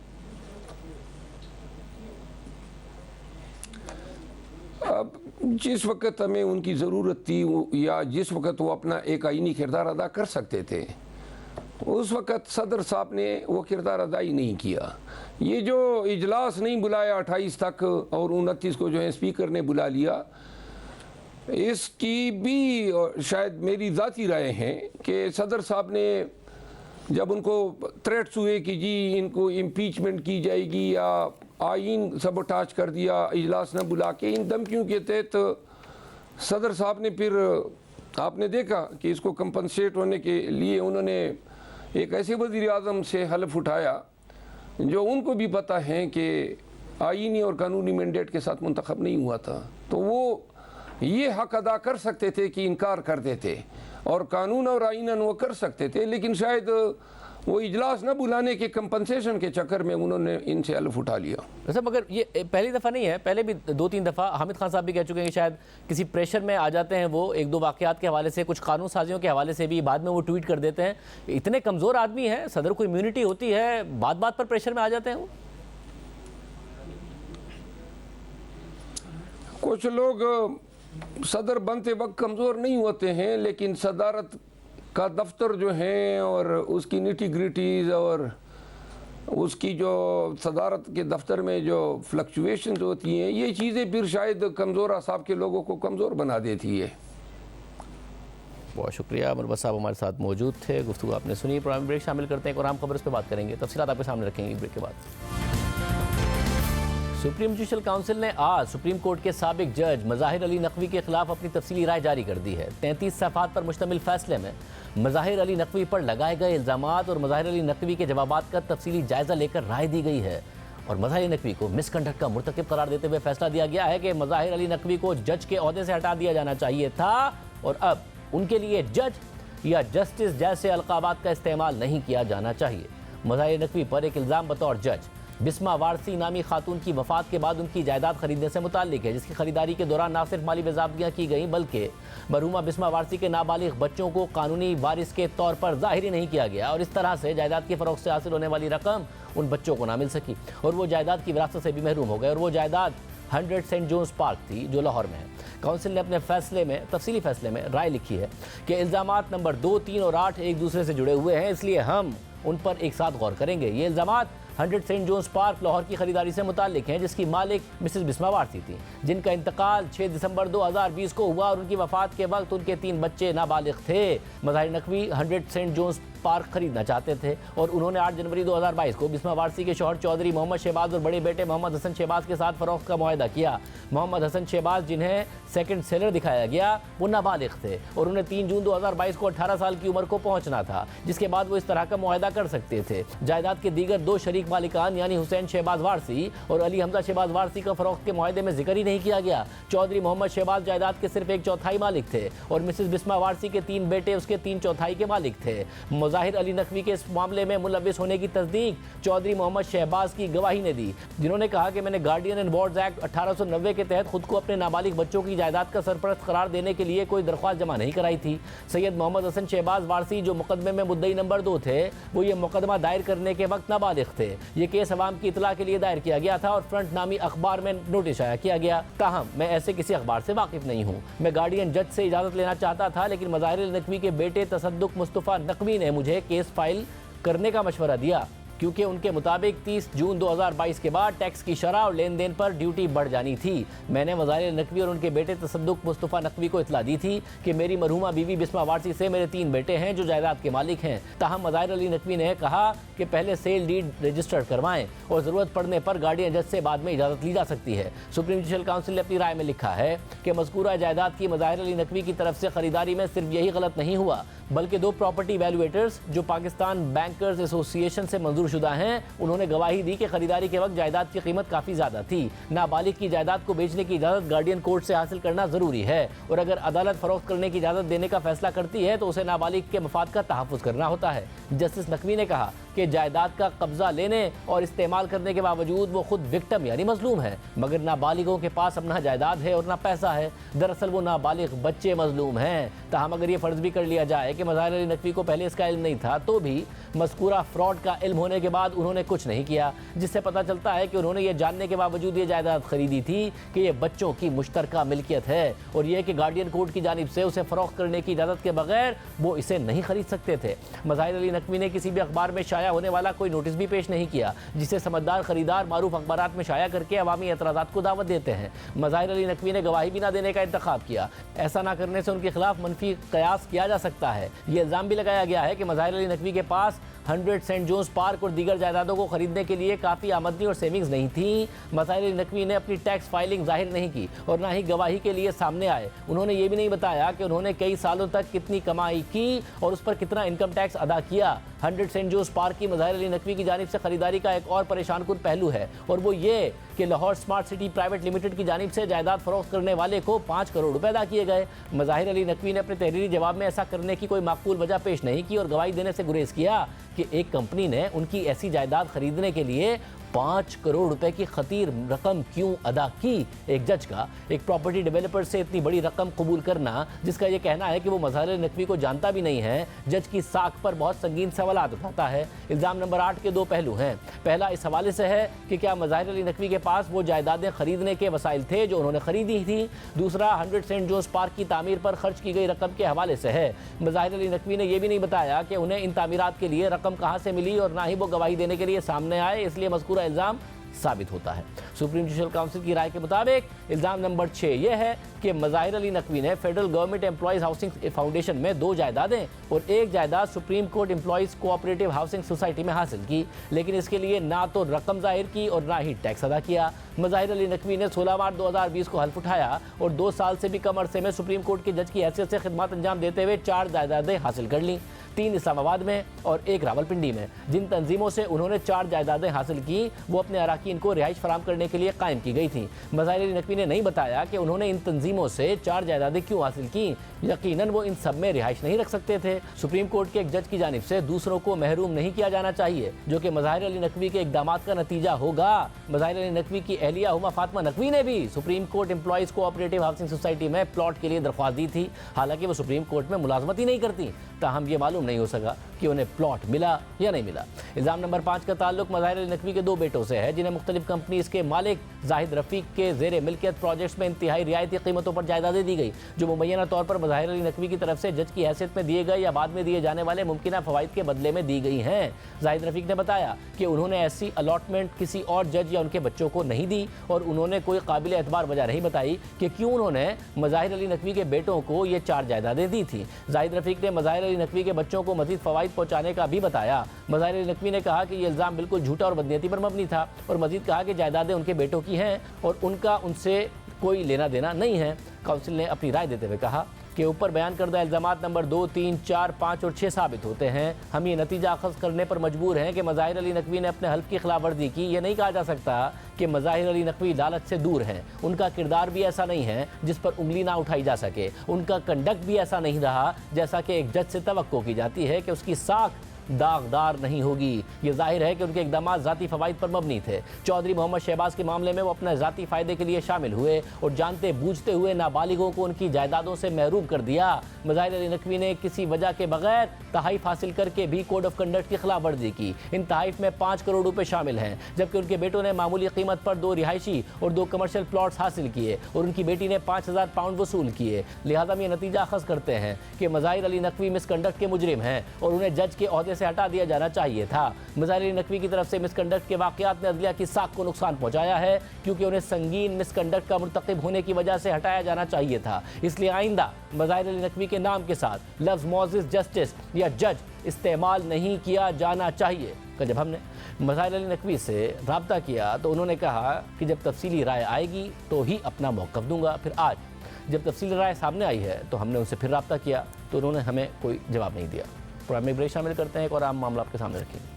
अब जिस वक्त हमें उनकी ज़रूरत थी, या जिस वक्त वो अपना एक आईनी किरदार अदा कर सकते थे, उस वक़्त सदर साहब ने वो किरदार अदा ही नहीं किया। ये जो इजलास नहीं बुलाया 28 तक और 29 को जो है स्पीकर ने बुला लिया, इसकी भी शायद मेरी ज़ाती राय है कि सदर साहब ने जब उनको थ्रेट्स हुए कि जी इनको इम्पीचमेंट की जाएगी या आइन सबोटाज कर दिया इजलास न बुला के, इन धमकियों के तहत सदर साहब ने फिर आपने देखा कि इसको कंपनसेट होने के लिए उन्होंने एक ऐसे वज़ीर आज़म से हल्फ उठाया जो उनको भी पता है कि आईनी और कानूनी मैंडेट के साथ मुंतखब नहीं हुआ था। तो वो ये हक अदा कर सकते थे कि इनकार कर देते, और कानून और आईनन वो कर सकते थे, लेकिन शायद वो इजलास न बुलाने के कंपनसेशन के चक्कर में उन्होंने इनसे हल्फ उठा लिया। वैसे मगर ये पहली दफ़ा नहीं है, पहले भी 2-3 दफ़ा हामिद खान साहब भी कह चुके हैं कि शायद किसी प्रेशर में आ जाते हैं वो, एक दो वाक़यात के हवाले से, कुछ कानून साजियों के हवाले से भी, बाद में वो ट्वीट कर देते हैं। इतने कमज़ोर आदमी हैं, सदर को इम्यूनिटी होती है, बात बात पर प्रेशर में आ जाते हैं वो। कुछ लोग सदर बनते वक्त कमज़ोर नहीं होते हैं, लेकिन सदारत का दफ्तर जो है और उसकी निटी ग्रिटीज़ और उसकी जो सदारत के दफ्तर में जो फ्लक्चुएशंस होती हैं, ये चीज़ें फिर शायद कमज़ोर असाब के लोगों को कमज़ोर बना देती है। बहुत शुक्रिया। मरबा साहब हमारे साथ मौजूद थे, गुफ्तगू आपने सुनी। प्रोग्राम ब्रेक शामिल करते हैं और आम खबर उस पर बात करेंगे, तफसीलात आपके सामने रखेंगे ब्रेक के बाद। सुप्रीम जुडिशल काउंसिल ने आज सुप्रीम कोर्ट के साबिक जज मज़ाहिर अली नकवी के खिलाफ अपनी तफसीली राय जारी कर दी है। 33 सफ़हात पर मुश्तमिल फैसले में मज़ाहिर अली नकवी पर लगाए गए इल्ज़ामात और मज़ाहिर अली नकवी के जवाबात का तफसीली जायज़ा लेकर राय दी गई है, और मज़ाहिर नकवी को मिसकंडक्ट का मुर्तकिब करार देते हुए फैसला दिया गया है कि मज़ाहिर अली नकवी को जज के ओहदे से हटा दिया जाना चाहिए था, और अब उनके लिए जज या जस्टिस जैसे अलकाबात का इस्तेमाल नहीं किया जाना चाहिए। मज़ाहिर नकवी पर एक इल्ज़ाम बतौर जज बिस्मा वारसी नामी खातून की वफात के बाद उनकी जायदाद खरीदने से मुताल्लिक है, जिसकी खरीदारी के दौरान न सिर्फ माली बेज़ाब्तियाँ की गई बल्कि मरहुमा बिस्मा वारसी के नाबालिग बच्चों को कानूनी वारिस के तौर पर ज़ाहिर नहीं किया गया और इस तरह से जायदाद की फ़रोख्त से हासिल होने वाली रकम उन बच्चों को ना मिल सकी और वो जायदाद की विरासत से भी महरूम हो गए। और वो जायदाद 100 सेंट जोन्स पार्क थी जो लाहौर में है। काउंसिल ने अपने फैसले में तफसीली फैसले में राय लिखी है कि इल्ज़ामात नंबर 2, 3 और 8 एक दूसरे से जुड़े हुए हैं, इसलिए हम उन पर एक साथ गौर करेंगे। ये इल्ज़ामात 100 सेंट जोन्स पार्क लाहौर की खरीदारी से मुताल्लिक हैं, जिसकी मालिक मिसेस बिस्मा वारसी थी, जिनका इंतकाल 6 दिसंबर 2020 को हुआ और उनकी वफात के वक्त उनके 3 बच्चे नाबालिग थे। Mazahir Naqvi 100 Saint Johns Park खरीदना चाहते थे और उन्होंने 8 जनवरी 2022 को बिस्मा वारसी के शौहर चौधरी मोहम्मद शहबाज और बड़े बेटे मोहम्मद हसन शहबाज के साथ फरोख्त का मुआहदा किया। मोहम्मद हसन शहबाज, जिन्हें सेकंड सेलर दिखाया गया, वो नाबालिग थे और उन्हें 3 जून 2022 को 18 साल की उम्र को पहुंचना था, जिसके बाद वो इस तरह का मुआहदा कर सकते थे। जायदाद के दीगर 2 शरीक मालिकान यानी हुसैन शहबाज वारसी और अली हमजा शहबाज वारसी का फरोख्त के मुआहदे में जिक्र ही नहीं किया गया। चौधरी मोहम्मद शहबाज जायदाद के सिर्फ 1/4 मालिक थे और मिसेस बिस्मा वारसी के 3 बेटे उसके 3/4 के मालिक थे। मुजाहिर अली नकवी के इस मामले में मुलव्विस होने की तस्दीक चौधरी मोहम्मद शहबाज की गवाही ने दी, जिन्होंने कहा कि मैंने गार्डियन एंड वार्ड्स एक्ट 1890 के तहत खुद को अपने नाबालिग बच्चों की जायदाद का सरपरस्त करार देने के लिए कोई दरख्वास्त जमा नहीं कराई थी। सैयद मोहम्मद हसन शहबाज वारसी, जो मुकदमे में मुद्दई नंबर 2 थे, वो ये मुकदमा दायर करने के वक्त नाबालिग थे। ये केस अवाम की इतला के लिए दायर किया गया था और फ्रंट नामी अखबार में नोटिस आया किया गया। ताहम मैं ऐसे किसी अखबार से वाकिफ नहीं हूँ। मैं गार्डियन जज से इजाज़त लेना चाहता था, लेकिन मज़ाहिर नकवी के बेटे तसद्दुक मुस्तफ़ा नकवी ने मुझे केस फाइल करने का मशवरा दिया, क्योंकि उनके मुताबिक 30 जून 2022 के बाद टैक्स की शरह और लेन देन पर ड्यूटी बढ़ जानी थी। मैंने मज़ाहिर नकवी और उनके बेटे तसद्दुक मुस्तफ़ा नकवी को इतला दी थी कि मेरी मरहुमा बीवी बिस्मा वारसी से मेरे 3 बेटे हैं जो जायदाद के मालिक हैं। ताहम मज़ाहिर अली नकवी ने कहा कि पहले सेल डीड रजिस्टर्ड करवाएं और ज़रूरत पड़ने पर गार्डियन जज से बाद में इजाज़त ली जा सकती है। सुप्रीम जुडिशल काउंसिल ने अपनी राय में लिखा है कि मज़कूरा जायदाद की मज़ाहिर अली नकवी की तरफ से खरीदारी में सिर्फ यही गलत नहीं हुआ, बल्कि 2 प्रॉपर्टी वैल्यूएटर्स जो पाकिस्तान बैंकर्स एसोसिएशन से मंजूर शुदा हैं, उन्होंने गवाही दी कि खरीदारी के वक्त जायदाद की कीमत काफ़ी ज़्यादा थी। नाबालिग की जायदाद को बेचने की इजाज़त गार्डियन कोर्ट से हासिल करना ज़रूरी है और अगर अदालत फरोख्त करने की इजाज़त देने का फैसला करती है तो उसे नाबालिग के मफाद का तहफ़्फ़ुज़ करना होता है। जस्टिस नकवी ने कहा कि जायदाद का कब्जा लेने और इस्तेमाल करने के बावजूद वो खुद विक्टिम यानी मजलूम है, मगर नाबालिगों के पास अपना जायदाद है और ना पैसा है। दरअसल वो नाबालिग बच्चे मजलूम हैं। ताहम अगर ये फ़र्ज़ भी कर लिया जाए कि मज़ाहिर अली नकवी को पहले इसका इल्म नहीं था, तो भी मज़कूरा फ्रॉड का इल्म होने के बाद उन्होंने कुछ नहीं किया, जिससे पता चलता है कि उन्होंने ये जानने के बावजूद ये जायदाद खरीदी थी कि ये बच्चों की मुश्तरका मिल्कियत है और यह कि गार्डियन कोर्ट की जानिब से उसे फ़रोख्त करने की इजाज़त के बगैर वो इसे नहीं खरीद सकते थे। मज़ाहिर अली नकवी ने किसी भी अखबार में शाया होने वाला कोई नोटिस भी पेश नहीं किया, जिसे समझदार खरीदार मारूफ अखबारात में शाया करके अवामी एतराज़ात को दावत देते हैं। मज़ाहिर अली नकवी ने गवाही भी ना देने का इंतखाब किया। ऐसा ना करने से उनके खिलाफ मनफी कयास किया जा सकता है। ये इल्ज़ाम भी लगाया गया है कि मज़ाहिर अली नकवी के पास 100 सेंट जोन्स पार्क और दीगर जायदादों को खरीदने के लिए काफ़ी आमदनी और सेविंग्स नहीं थी। मज़ाहिर अली नकवी ने अपनी टैक्स फाइलिंग जाहिर नहीं की और ना ही गवाही के लिए सामने आए। उन्होंने ये भी नहीं बताया कि उन्होंने कई सालों तक कितनी कमाई की और उस पर कितना इनकम टैक्स अदा किया। 100 सेंट जोन्स पार्क की मज़ाहिर अली नकवी की जानिब से खरीदारी का एक और परेशान कुन पहलू है और वो ये कि Lahore smart city private limited की जानिब से जायदाद फरोख्त करने वाले को 5 करोड़ रुपए अदा किए गए। मज़ाहिर अली नकवी ने अपने तहरीरी जवाब में ऐसा करने की कोई माकूल वजह पेश नहीं की और गवाही देने से गुरेज किया कि एक कंपनी ने उनकी ऐसी जायदाद खरीदने के लिए 5 करोड़ रुपए की खतीर रकम क्यों अदा की। एक जज का एक प्रॉपर्टी डेवलपर से इतनी बड़ी रकम कबूल करना, जिसका यह कहना है कि वो मज़ाहिर अली नकवी को जानता भी नहीं है, जज की साख पर बहुत संगीन सवालात उठाता है। इल्ज़ाम नंबर 8 के 2 पहलू हैं। पहला इस हवाले से है कि क्या मज़ाहिर अली नकवी के पास वो जायदादें खरीदने के वसाइल थे जो उन्होंने खरीदी थी। दूसरा 100 सेंट जोन्स पार्क की तामीर पर खर्च की गई रकम के हवाले से है। मज़ाहिर अली नकवी ने यह भी नहीं बताया कि उन्हें इन तामीरात के लिए रकम कहाँ से मिली और ना ही वो गवाही देने के लिए सामने आए, इसलिए मज़कूरा इल्ज़ाम साबित होता है। सुप्रीम जुडिशल काउंसिल की राय के मुताबिक इल्ज़ाम नंबर 6 यह है कि मज़ाहिर अली नकवी ने federal government employees housing foundation में 2 जायदादें और 1 जायदाद supreme court employees cooperative housing society में हासिल की, लेकिन इसके लिए ना तो रकम जाहिर की और ना ही टैक्स अदा किया। मज़ाहिर अली नकवी ने 16 मार्च 2020 को हल्फ उठाया और 2 साल से भी कम अरसे में सुप्रीम कोर्ट के जज की हैसियत से खिदमत अंजाम देते हुए 4 जायदादें हासिल कर लीं, 3 इस्लामाबाद में और 1 रावलपिंडी में। जिन तंजीमों से उन्होंने 4 जायदादें हासिल की वो अपने अराकीन को रिहाइश फराम करने के लिए कायम की गई थी। मज़ाहिर अली नकवी ने नहीं बताया कि उन्होंने इन तंजीमों तंजीमों से 4 जायदादें क्यों हासिल की? यकीनन वो इन सब में रिहाइश नहीं रख सकते थे। सुप्रीम कोर्ट के एक जज की जानिब से दूसरों को महरूम नहीं किया जाना चाहिए, जो कि मज़ाहिर अली नकवी के इक़दामात का नतीजा होगा। मज़ाहिर अली नकवी की अहलिया हुमा फातिमा नकवी ने भी supreme court employees cooperative housing society में प्लॉट के लिए दरख्वास्त दी थी। हालांकि वो सुप्रीम कोर्ट में मुलाजमत ही नहीं करती, ताहम ये मालूम नहीं हो सका कि उन्हें प्लॉट मिला या नहीं मिला। इल्ज़ाम नंबर 5 का ताल्लुक मज़ाहिर अली नकवी के 2 बेटों से है, जिन्हें मुख्तलिफ कंपनीज के मालिक जाहिद रफ़ीक के ज़ेर मिल्कियत प्रोजेक्ट्स में इंतहाई रियायती कीमतों पर जायदादें दी गई, जो मुबैना तौर पर मज़ाहिर अली नकवी की तरफ से जज की हैसियत में दिए गए या बाद में दिए जाने वाले मुमकिना फ़वाइद के बदले में दी गई हैं। जाहिद रफ़ीक ने बताया कि उन्होंने ऐसी अलॉटमेंट किसी और जज या उनके बच्चों को नहीं दी और उन्होंने कोई काबिल एतबार वजह नहीं बताई कि क्यों उन्होंने मज़ाहिर अली नकवी के बेटों को ये 4 जायदादें दी थी। जाहिद रफ़ीक ने मज़ाहिर अली नकवी के बच्चों को मज़ीद फ़वाइद पहुँचाने का भी बताया। मज़ाहिर अली नकवी ने कहा कि ये इल्ज़ाम बिल्कुल झूठा और बदनीयती पर मबनी था और मज़ीद कहा कि जायदादें उनके बेटों की हैं और उनका उनसे कोई लेना देना नहीं है। काउंसिल ने अपनी राय देते हुए कहा कि ऊपर बयान करदा इल्ज़ामात नंबर 2, 3, 4, 5 और 6 साबित होते हैं। हम ये नतीजा अखज़ करने पर मजबूर हैं कि मज़ाहिर अली नकवी ने अपने हल्फ की खिलाफवर्जी की। ये नहीं कहा जा सकता कि मज़ाहिर अली नकवी लालच से दूर हैं। उनका किरदार भी ऐसा नहीं है जिस पर उंगली ना उठाई जा सके। उनका कंडक्ट भी ऐसा नहीं रहा जैसा कि एक जज से तवक्को की जाती है कि उसकी साख दागदार नहीं होगी। ये जाहिर है कि उनके इक़दामात ज़ाती फ़वाइद पर मबनी थे। चौधरी मोहम्मद शहबाज के मामले में वो अपने ज़ाती फ़ायदे के लिए शामिल हुए और जानते बूझते हुए नाबालिगों को उनकी जायदादों से महरूम कर दिया। मज़ाहिर अली नकवी ने किसी वजह के बगैर तहाइफ हासिल करके भी कोड ऑफ कंडक्ट की खिलाफ वर्जी की। इन तहाइफ में 5 करोड़ रुपए शामिल हैं, जबकि उनके बेटों ने मामूली कीमत पर 2 रिहायशी और 2 कमर्शियल प्लॉट्स हासिल किए और उनकी बेटी ने 5000 पाउंड वसूल किए। लिहाजा हम ये नतीजा अखज़ करते हैं कि मज़ाहिर अली नकवी मिसकंडक्ट के मुजरिम हैं और उन्हें जज के ओहदे से हटा दिया जाना चाहिए था। मज़ाहिर अली नकवी की तरफ से मिसकंडक्ट के वाक़यात ने अदलिया की साख को नुकसान पहुंचाया है, क्योंकि उन्हें संगीन मिसकंडक्ट का मुर्तकिब होने की वजह से हटाया जाना चाहिए था। इसलिए आइंदा मज़ाहिर अली नकवी के नाम के साथ लफ्ज़ मोअज़्ज़िज़ जस्टिस या जज इस्तेमाल नहीं किया जाना चाहिए। जब हमने मज़ाहिर अली नकवी से रब्ता किया तो उन्होंने कहा कि जब तफसीली राय आएगी तो ही अपना मौक़िफ़ दूंगा। फिर आज जब तफसीली राय सामने आई है तो हमने उनसे फिर रब्ता किया तो उन्होंने हमें कोई जवाब नहीं दिया। प्रोग्राम में ब्रेक शामिल करते हैं, एक और आम मामला आपके सामने रखेंगे।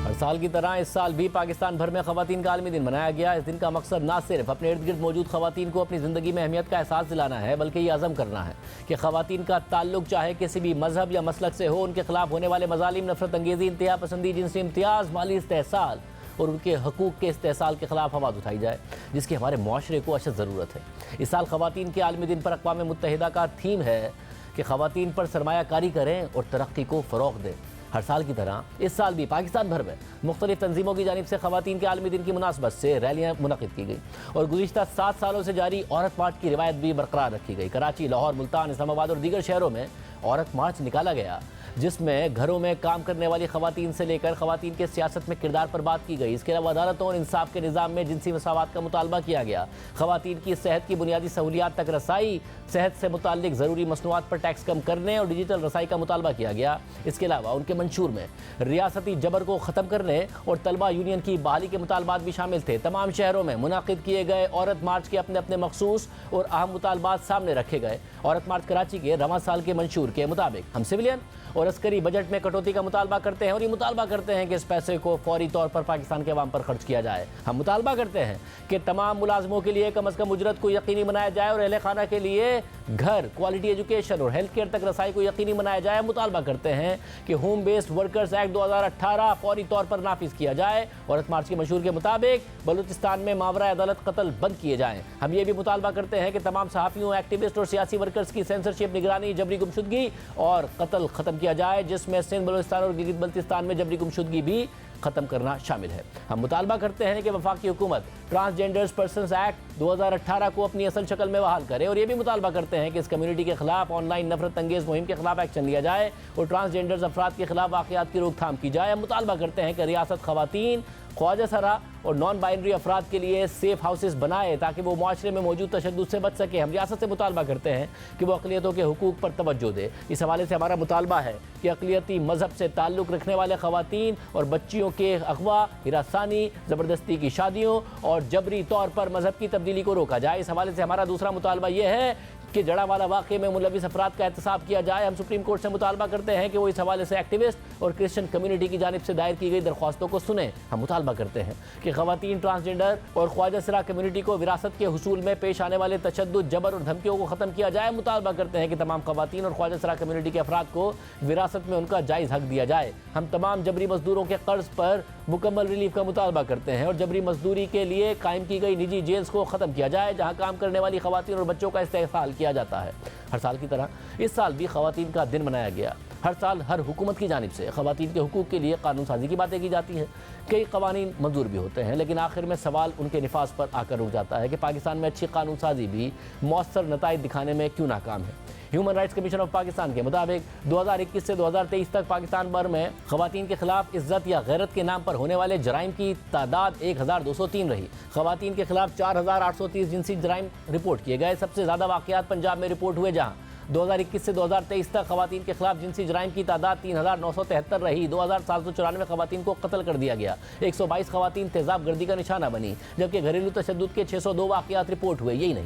हर साल की तरह इस साल भी पाकिस्तान भर में ख़वातीन का आलमी दिन मनाया गया। इस दिन का मकसद ना सिर्फ अपने इर्द गिर्द मौजूद ख़वातीन को अपनी ज़िंदगी में अहमियत का एहसास दिलाना है, बल्कि ये अज़म करना है कि ख़वातीन का ताल्लुक चाहे किसी भी मजहब या मसलक से हो, उनके खिलाफ होने वाले मज़ालिम, नफरत अंगेज़ी, इंतहा पसंदी, जिनसी इम्तियाज़, माली इस्तेहसाल और उनके हकूक़ के इस्तेहसाल के खिलाफ आवाज़ उठाई जाए, जिसकी हमारे मुआशरे को अशद ज़रूरत है। इस साल ख़वातीन के आलमी दिन पर अक़वाम मुत्तहिदा का थीम है कि ख़वातीन पर सरमायाकारी करें और तरक्की को फ़रोग़ दें। हर साल की तरह इस साल भी पाकिस्तान भर में मुख्तलिफ तंजीमों की जानिब से ख़वातीन के आलमी दिन की मुनासबत से रैलियाँ मुनक़िद की गई और गुज़िश्ता 7 सालों से जारी औरत मार्च की रिवायत भी बरकरार रखी गई। कराची, लाहौर, मुल्तान, इस्लामाबाद और दीगर शहरों में औरत मार्च निकाला गया, जिसमें घरों में काम करने वाली ख़वातीन से लेकर ख़वातीन के सियासत में किरदार पर बात की गई। इसके अलावा अदालतों और इंसाफ के निज़ाम में जिनसी मसावात का मुतालबा किया गया। ख़वातीन की सेहत की बुनियादी सहूलियात तक रसाई, सेहत से मुताल्लिक ज़रूरी मसनूआत पर टैक्स कम करने और डिजिटल रसाई का मुतालबा किया गया। इसके अलावा उनके मंशूर में रियासती जबर को ख़त्म करने और तलबा यूनियन की बहाली के मुतालबात भी शामिल थे। तमाम शहरों में मुनाकिद किए गए औरत मार्च के अपने अपने मखसूस और अहम मुतालबात सामने रखे गए। औरत मार्च कराची के रवां साल के मंशूर के मुताबिक हम सिविलियन और अस्करी बजट में कटौती का मुतालबा करते हैं और ये मुतालबा करते हैं कि इस पैसे को फौरी तौर पर पाकिस्तान के अवाम पर खर्च किया जाए। हम मुतालबा करते हैं कि तमाम मुलाजमों के लिए कम अज़ कम उजरत को यकीनी बनाया जाए और अहले खाना के लिए घर, क्वालिटी एजुकेशन और हेल्थ केयर तक रसाई को यकीनी बनाया जाए। मुतालबा करते हैं कि होम बेस्ड वर्कर्स एक्ट 2018 फौरी तौर पर नाफिज किया जाए। औरत मार्च के मंशूर के मुताबिक बलूचिस्तान में मावरा अदालत कत्ल बंद किए जाएँ। हम ये भी मुतालबा करते हैं कि तमाम सहाफ़ियों, एक्टिविस्ट और सियासी वर्कर्स की सेंसरशिप, निगरानी, जबरी गुमशुदगी और कत्ल ख़त्म किया जाए, जिसमें सिंध, बलूचिस्तान और गिलगित बल्तिस्तान में जबरी गुमशुदगी भी ख़त्म करना शामिल है। हम मुतालबा करते हैं कि वफाकी हुकूमत ट्रांसजेंडर्स पर्सनस एक्ट 2018 को अपनी असल शक्ल में बहाल करे और ये भी मुतालबा करते हैं कि इस कम्युनिटी के खिलाफ ऑनलाइन नफरत अंगेज़ मुहिम के खिलाफ एक्शन लिया जाए और ट्रांसजेंडर्स अफराद के खिलाफ वाक़यात की रोकथाम की जाए। हम मुतालबा करते हैं कि रियासत ख़वातीन, ख्वाजा सरा और नॉन बाइनरी अफराद के लिए सेफ हाउसेस बनाए ताकि वो मुआशरे में मौजूद तशद्दुद से बच सके। हम रियासत से मुतालबा करते हैं कि वो अक़लियतों के हुकूक़ पर तवज्जो दे। इस हवाले से हमारा मुतालबा है कि अक़लियती मज़हब से ताल्लुक़ रखने वाले ख़वातीन और बच्चियों के अगवा, हिरासानी, ज़बरदस्ती की शादियों और जबरी तौर पर मज़हब की तब्दीली को रोका जाए। इस हवाले से हमारा दूसरा मुतालबा ये है कि जड़ावाला वाक़े में मुलविस अफराद का एहतसाब किया जाए। हम सुप्रीम कोर्ट से मुतालबा करते हैं कि वो इस हवाले से एक्टिविस्ट और क्रिश्चियन कम्युनिटी की जानिब से दायर की गई दरख्वास्तों को सुने। हम मुतालबा करते हैं कि ख़वातीन, ट्रांसजेंडर और ख्वाजा सरा कम्युनिटी को विरासत के हुसूल में पेश आने वाले तशद्दुद, जबर और धमकियों को ख़त्म किया जाए। मुतालबा करते हैं कि तमाम ख़वातीन और ख्वाजा सरा कम्युनिटी के अफराद को विरासत में उनका जायज़ हक दिया जाए। हम तमाम जबरी मजदूरों के कर्ज पर मुकम्मल रिलीफ का मुतालबा करते हैं और जबरी मजदूरी के लिए कायम की गई निजी जेल्स को ख़त्म किया जाए जहाँ काम करने वाली ख़वातीन और बच्चों का इस्तेहसाल किया जाता है। हर साल की तरह इस साल भी ख़वातीन का दिन मनाया गया। हर साल हर हुकूमत की जानिब से ख़वातीन के हुकूक़ के लिए कानून साजी की बातें की जाती हैं। कई कवानीन मंजूर भी होते हैं, लेकिन आखिर में सवाल उनके निफाज पर आकर रुक जाता है कि पाकिस्तान में अच्छी कानून साजी भी मौसर नताइज दिखाने में क्यों नाकाम है। Human rights commission of Pakistan के मुताबिक 2021 से 2023 तक पाकिस्तान भर में ख़वातीन के खिलाफ इज्जत या गैरत के नाम पर होने वाले जराइम की तादाद 1203 रही। ख़वातीन के खिलाफ 4830 जिनसी जराइम रिपोर्ट किए गए। सबसे ज़्यादा वाक़यात पंजाब में रिपोर्ट हुए, जहाँ 2021 से 2023 तक ख़वातीन के खिलाफ जिनसी जराइम की तादाद 3973 रही। 2794 ख़वातीन को कत्ल कर दिया गया। 122 ख़वातीन तेज़ाब गर्दी का निशाना बनी, जबकि घरेलू तशद्दुद के 602 वाक़यात रिपोर्ट हुए। यही नहीं,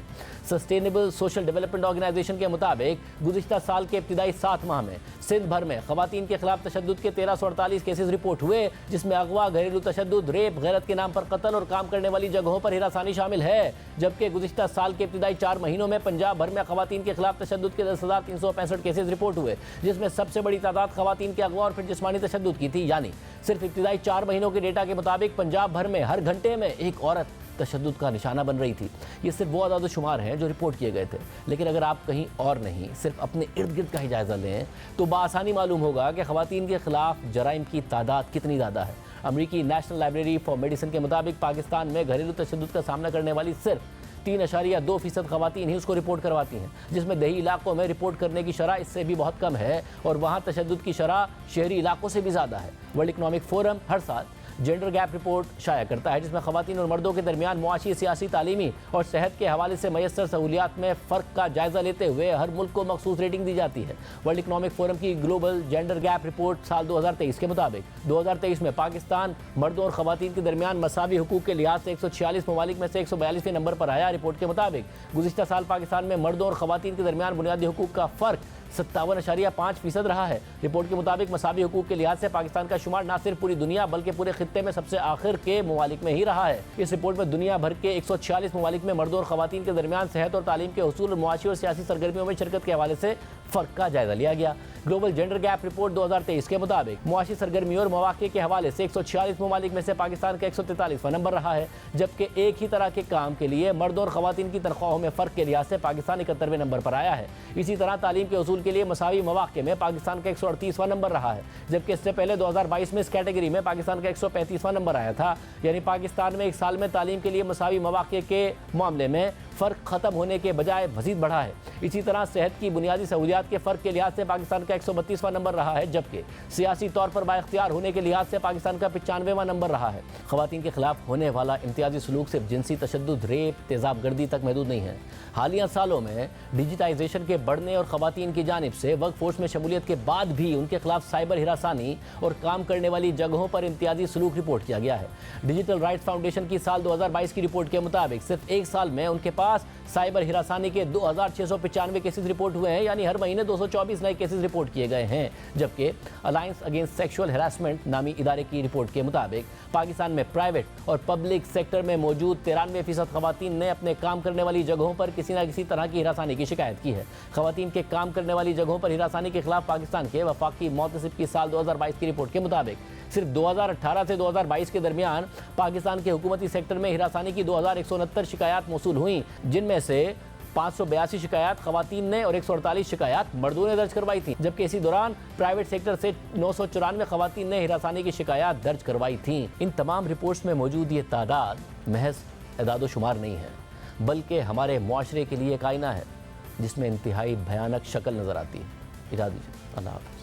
सस्टेनेबल सोशल डेवलपमेंट ऑर्गेनाइजेशन के मुताबिक गुज़िश्ता साल के इब्तिदाई 7 माह में सिंध भर में ख़वातीन के खिलाफ तशद्दुद के 1348 केसेस रिपोर्ट हुए, जिसमें अगवा, घरेलू तशद्दुद, रेप, गैरत के नाम पर कत्ल और काम करने वाली जगहों पर हिरासानी शामिल है। जबकि गुज़िश्ता साल के इब्तिदाई 4 महीनों में पंजाब भर में ख़वातीन के खिलाफ तशद्दुद के 10,365 केसेस रिपोर्ट हुए, जिसमें सबसे बड़ी तादाद ख़वातीन के अगवा और फिर जिस्मानी तशद्दुद की थी। यानी सिर्फ इब्तिदाई 4 महीनों के डेटा के मुताबिक पंजाब भर में हर घंटे में एक औरत तशद्दुद का निशाना बन रही थी। ये सिर्फ वो अदाद शुमार हैं जो रिपोर्ट किए गए थे, लेकिन अगर आप कहीं और नहीं सिर्फ अपने इर्द गिर्द का ही जायज़ा लें तो बआसानी मालूम होगा कि ख़वातीन के खिलाफ जराइम की तादाद कितनी ज़्यादा है। अमरीकी नेशनल लाइब्रेरी फॉर मेडिसिन के मुताबिक पाकिस्तान में घरेलू तशद्दुद का सामना करने वाली सिर्फ 3.2% ख़वातीन ही उसको रिपोर्ट करवाती हैं, जिसमें देही इलाकों में रिपोर्ट करने की शरह इससे भी बहुत कम है और वहाँ तशद्दुद की शरह शहरी इलाकों से भी ज़्यादा है। वर्ल्ड इकनॉमिक फोरम हर साल जेंडर गैप रिपोर्ट शाया करता है, जिसमें ख़वातीन और मर्दों के दरमियान मुआशी, सियासी, तालीमी और सेहत के हवाले से मैसर सहूलियात में फ़र्क का जायज़ा लेते हुए हर मुल्क को मखसूस रेटिंग दी जाती है। वर्ल्ड इकनॉमिक फोरम की ग्लोबल जेंडर गैप रिपोर्ट साल 2023 के मुताबिक 2023 में पाकिस्तान मर्दों और ख़वातीन के दरमियान मसावी हुकूक के लिहाज से 146 ममालिक में से 142वें नंबर पर आया। रिपोर्ट के मुताबिक गुज़िश्ता साल पाकिस्तान में मर्दों और ख़वातीन के दरमियान बुनियादी हुकूक का फ़र्क 57.5% रहा है। रिपोर्ट के मुताबिक मसावी हुकूक के लिहाज से पाकिस्तान का शुमार न सिर्फ पूरी दुनिया बल्कि पूरे खित्ते में सबसे आखिर के ममालिक में ही रहा है। इस रिपोर्ट में दुनिया भर के 146 ममालिक में मर्दों और ख़वातीन के दरमियान सेहत और तालीम के हुसूल और मुआशी और सियासी सरगर्मियों में शिरकत के हवाले से फ़र्क का जायज़ा लिया गया। ग्लोबल जेंडर गैप रिपोर्ट 2023 के मुताबिक मुआशी सरगर्मियों और मौक़े के हवाले से 146 ममालिक में से पाकिस्तान का 143वां नंबर रहा है, जबकि एक ही तरह के काम के लिए मर्दों और ख़वातीन की तनख्वाहों में फ़र्क के लिहाज से पाकिस्तान 71वें नंबर पर आया है। इसी तरह तालीम के हुसूल के लिए मसावी मौक़े में पाकिस्तान का 138वां नंबर रहा है, जबकि इससे पहले 2022 में इस कैटेगरी में पाकिस्तान का 135वां नंबर आया था। यानी पाकिस्तान में एक साल में तालीम के लिए मसावी मौक़े के मामले में फ़र्क ख़त्म होने के बजाय मज़ीद बढ़ा है। इसी तरह सेहत की बुनियादी सहूलियात के फ़र्क के लिहाज से पाकिस्तान का 132वां नंबर रहा है, जबकि सियासी तौर पर बाइख्तियार होने के लिहाज से पाकिस्तान का 95वां नंबर रहा है। ख़वातीन के खिलाफ होने वाला इम्तियाजी सलूक सिर्फ जिनसी तशद्दुद, रेप, तेज़ाब गर्दी तक महदूद नहीं है। हालिया सालों में डिजिटाइजेशन के बढ़ने और ख़वातीन की जानिब से वर्क फोर्स में शमूलियत के बाद भी उनके खिलाफ साइबर हिरासानी और काम करने वाली जगहों पर इम्तियाजी सलूक रिपोर्ट किया गया है। डिजिटल राइट्स फाउंडेशन की साल 2022 की रिपोर्ट के मुताबिक सिर्फ एक साल में उनके पास साइबर हिरासानी के 2695 केसेस रिपोर्ट हुए हैं, यानी हर महीने 224 नए केसेस रिपोर्ट किए गए हैं। जबकि अलायंस अगेंस्ट सेक्सुअल हैरेसमेंट नामी इदारे की रिपोर्ट के मुताबिक पाकिस्तान में प्राइवेट और पब्लिक सेक्टर में मौजूद 93% ख़वातीन ने अपने काम करने वाली जगहों पर किसी न किसी तरह की हिरासानी की शिकायत की है। ख़वातीन के काम करने वाली जगहों पर हिरासानी के खिलाफ पाकिस्तान के वफाकी मोहतसिब की साल 2022 की रिपोर्ट के मुताबिक सिर्फ 2018 से 2022 के दरमियान पाकिस्तान के हुकूमती सेक्टर में हिरासानी की 2169 शिकायत मौसूल हुई, जिनमें से 582 शिकायत ख़वातीन ने और 148 शिकायत मर्दों ने दर्ज करवाई थी। जबकि इसी दौरान प्राइवेट सेक्टर से 994 ख़वातीन ने हिरासानी की शिकायत दर्ज करवाई थी। इन तमाम रिपोर्ट्स में मौजूद ये तादाद महज एदाद शुमार नहीं है, बल्कि हमारे मुआशरे के लिए एक आईना है जिसमें इंतहाई भयानक शक्ल नज़र आती है। इजाज़त दीजिए, अल्लाह हाफ़िज़।